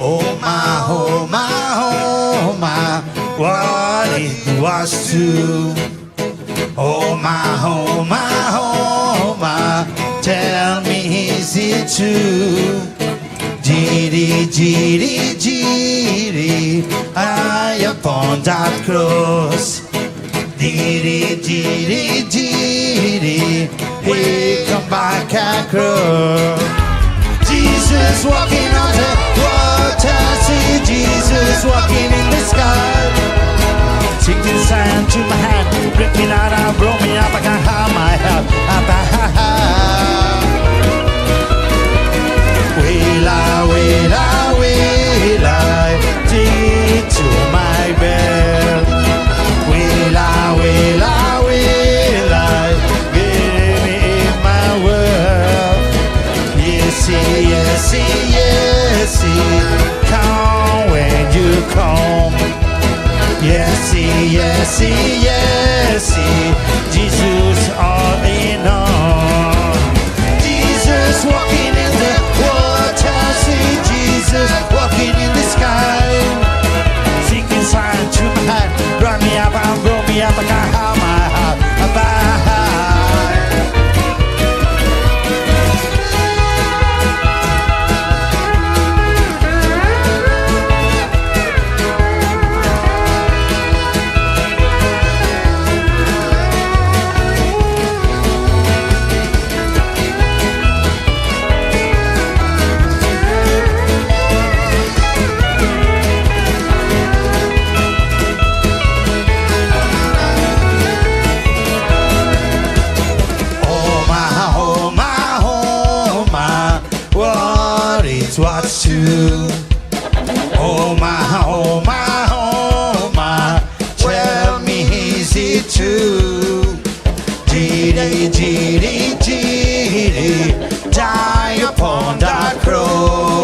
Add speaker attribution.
Speaker 1: Oh my, oh my, oh my, what it was to. Oh my, oh my, oh my, tell me is it true? Giri, giri, giri, I upon that cross. Giri, giri, giri, he come back across. Jesus walking on the water, see Jesus walking in the sky. Taking sand to my hand, rip me out, blow me up, I can't have my help. Will I, take to my bed. Will I, get me in my world. Yes, yes, yes, come when you come. Yes, yes, yes, Jesus all in all. Jesus walking in the water, see Jesus walking in the sky. Singing sign to my heart, run me up and blow me up, I can't have my heart. What's true? Oh my, oh my, oh my, tell me is it true? Giri, giri, giri, die upon that cross.